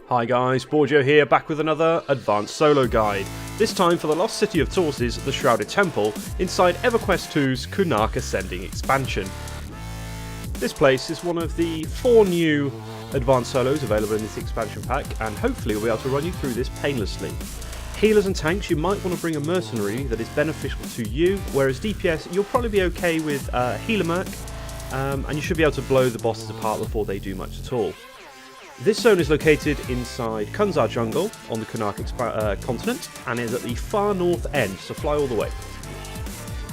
Hi guys, Borgio here, back with another advanced solo guide. This time for the lost city of Torsis, the Shrouded Temple, inside Everquest 2's Kunark Ascending expansion. This place is one of the 4 new advanced solos available in this expansion pack, and hopefully we'll be able to run you through this painlessly. Healers and tanks, you might want to bring a mercenary that is beneficial to you, whereas DPS, you'll probably be okay with healer merc, and you should be able to blow the bosses apart before they do much at all. This zone is located inside Kunark jungle on the Kunark continent and is at the far north end, so fly all the way.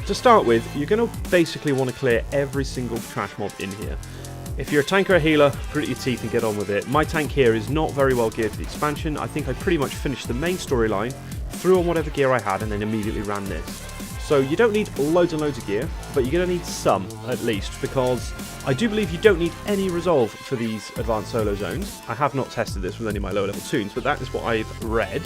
To start with, you're going to basically want to clear every single trash mob in here. If you're a tank or a healer, grit your teeth and get on with it. My tank here is not very well geared for the expansion. I think I pretty much finished the main storyline, threw on whatever gear I had, and then immediately ran this. So you don't need loads and loads of gear, but you're going to need some, at least, because I do believe you don't need any resolve for these advanced solo zones. I have not tested this with any of my lower level toons, but that is what I've read.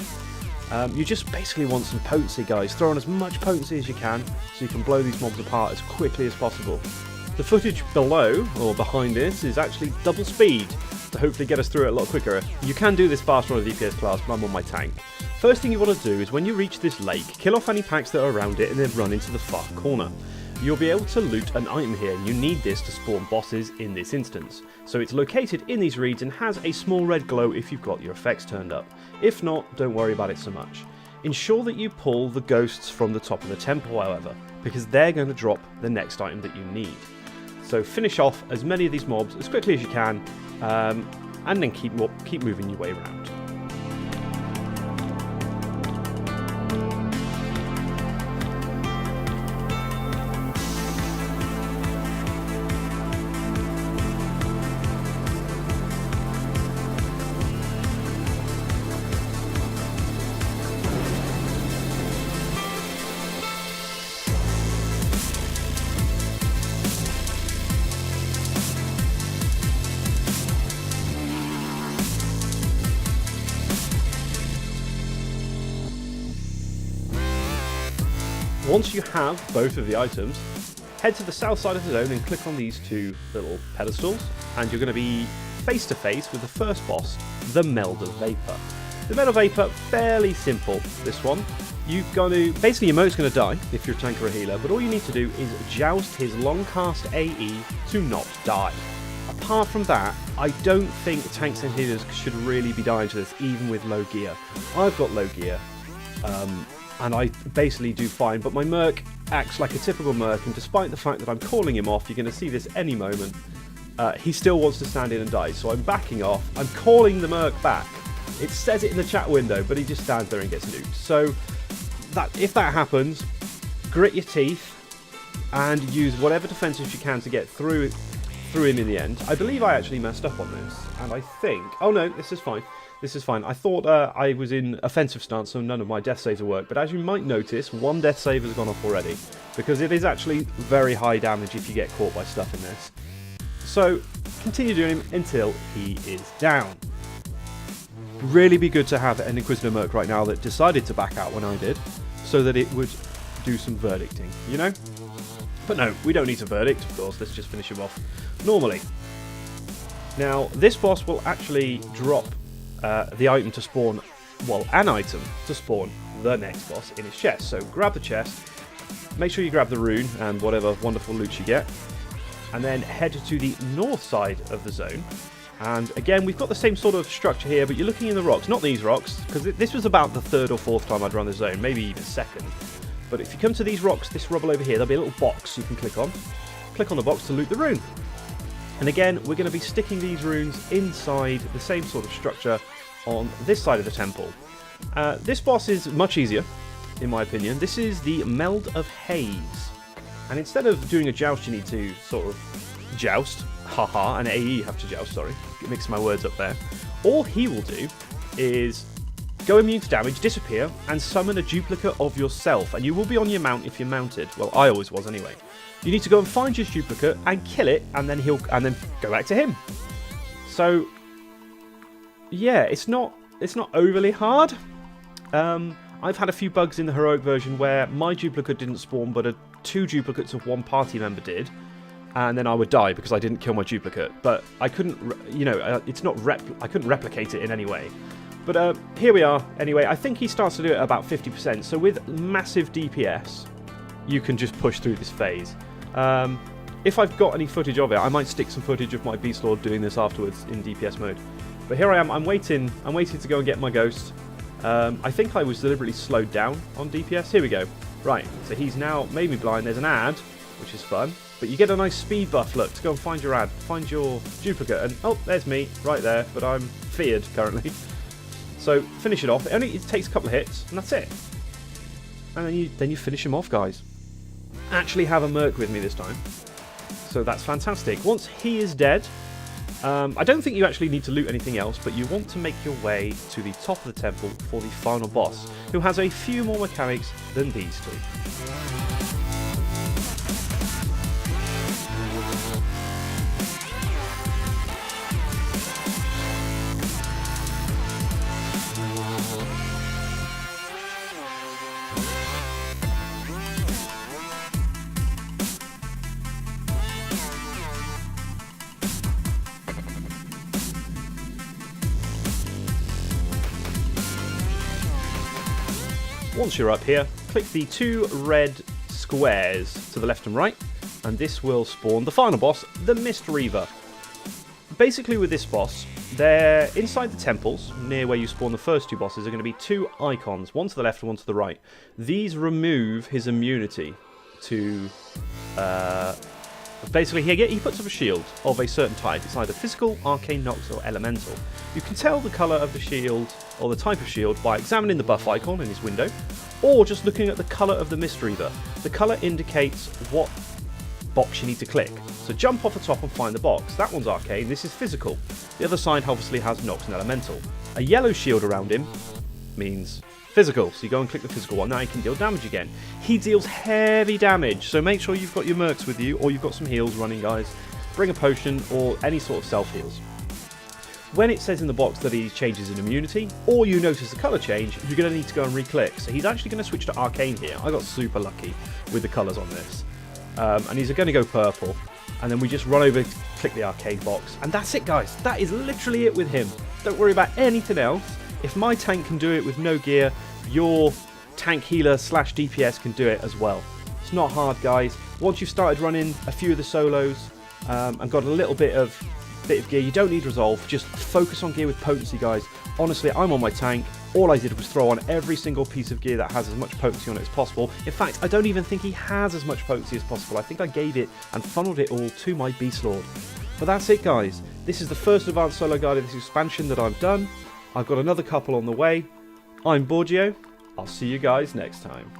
You just basically want some potency, guys. Throw on as much potency as you can, so you can blow these mobs apart as quickly as possible. The footage below, or behind this, is actually double speed, to hopefully get us through it a lot quicker. You can do this faster on a DPS class, but I'm on my tank. First thing you want to do is when you reach this lake, kill off any packs that are around it and then run into the far corner. You'll be able to loot an item here, and you need this to spawn bosses in this instance. So it's located in these reeds and has a small red glow if you've got your effects turned up. If not, don't worry about it so much. Ensure that you pull the ghosts from the top of the temple, however, because they're going to drop the next item that you need. So finish off as many of these mobs as quickly as you can, and then keep moving your way around. Once you have both of the items, head to the south side of the zone and click on these 2 little pedestals, and you're going to be face to face with the first boss, the Meld of Vapor. The Meld of Vapor, fairly simple, this one. You've got to, basically your mote's going to die if you're a tank or a healer, but all you need to do is joust his long cast AE to not die. Apart from that, I don't think tanks and healers should really be dying to this, even with low gear. I've got low gear, and I basically do fine, but my merc acts like a typical merc, and despite the fact that I'm calling him off, you're going to see this any moment, he still wants to stand in and die, so I'm backing off. I'm calling the merc back. It says it in the chat window, but he just stands there and gets nuked. So if that happens, grit your teeth and use whatever defenses you can to get through him in the end. I believe I actually messed up on this, and I think... Oh no, this is fine. This is fine. I thought I was in offensive stance, so none of my death saves will work, but as you might notice, 1 death save has gone off already, because it is actually very high damage if you get caught by stuff in this. So, continue doing him until he is down. Really be good to have an Inquisitor Merc right now that decided to back out when I did, so that it would do some verdicting, you know? But no, we don't need to verdict, of course, let's just finish him off normally. Now, this boss will actually drop the item to spawn, well, an item to spawn the next boss in his chest. So grab the chest, make sure you grab the rune and whatever wonderful loot you get, and then head to the north side of the zone. And again, we've got the same sort of structure here, but you're looking in the rocks, not these rocks, because this was about the 3rd or 4th time I'd run the zone, maybe even 2nd. But if you come to these rocks, this rubble over here, there'll be a little box you can click on. Click on the box to loot the rune. And again, we're going to be sticking these runes inside the same sort of structure on this side of the temple. This boss is much easier, in my opinion. This is the Meld of Haze. And instead of doing a joust, you need to sort of joust. Haha, and AE you have to joust, sorry. Mixing my words up there. All he will do is go immune to damage, disappear, and summon a duplicate of yourself. And you will be on your mount if you're mounted. Well, I always was anyway. You need to go and find your duplicate and kill it, and then go back to him. So yeah, it's not overly hard. I've had a few bugs in the heroic version where my duplicate didn't spawn, but 2 duplicates of one party member did. and then I would die because I didn't kill my duplicate. But I couldn't, you know, it's not I couldn't replicate it in any way. But here we are. Anyway, I think he starts to do it at about 50%. So with massive DPS, you can just push through this phase. If I've got any footage of it, I might stick some footage of my Beast Lord doing this afterwards in DPS mode. But here I am. I'm waiting to go and get my ghost. I think I was deliberately slowed down on DPS. Here we go. Right, so he's now made me blind. There's an ad, which is fun. But you get a nice speed buff, look, to go and find your ad. Find your duplicate. And, oh, there's me, right there. But I'm feared, currently. So, finish it off. It takes a couple of hits, and that's it. And then you finish him off, guys. Actually have a merc with me this time. So that's fantastic. Once he is dead, I don't think you actually need to loot anything else, but you want to make your way to the top of the temple for the final boss, who has a few more mechanics than these two. Once you're up here, click the two red squares to the left and right, and this will spawn the final boss, the Mist Reaver. Basically with this boss, they're inside the temples, near where you spawn the first two bosses, are going to be two icons, one to the left and one to the right. These remove his immunity to... Basically, he puts up a shield of a certain type. It's either physical, arcane, nox, or elemental. You can tell the colour of the shield, or the type of shield, by examining the buff icon in his window, or just looking at the colour of the Mist Reaver. The colour indicates what box you need to click. So jump off the top and find the box. That one's arcane, this is physical. The other side obviously has nox and elemental. A yellow shield around him means physical, so you go and click the physical one. Now he can deal damage again. He deals heavy damage, so make sure you've got your mercs with you, or you've got some heals running, guys. Bring a potion, or any sort of self-heals. When it says in the box that he changes in immunity, or you notice the colour change, you're going to need to go and re-click. So he's actually going to switch to arcane here. I got super lucky with the colours on this. And he's going to go purple. And then we just run over, click the arcane box, and that's it, guys. That is literally it with him. Don't worry about anything else. If my tank can do it with no gear, your tank healer / DPS can do it as well. It's not hard, guys. Once you've started running a few of the solos and got a little bit of gear, you don't need resolve. Just focus on gear with potency, guys. Honestly, I'm on my tank. All I did was throw on every single piece of gear that has as much potency on it as possible. In fact, I don't even think he has as much potency as possible. I think I gave it and funneled it all to my Beast Lord. But that's it, guys. This is the first advanced solo guide of this expansion that I've done. I've got another couple on the way. I'm Borgio. I'll see you guys next time.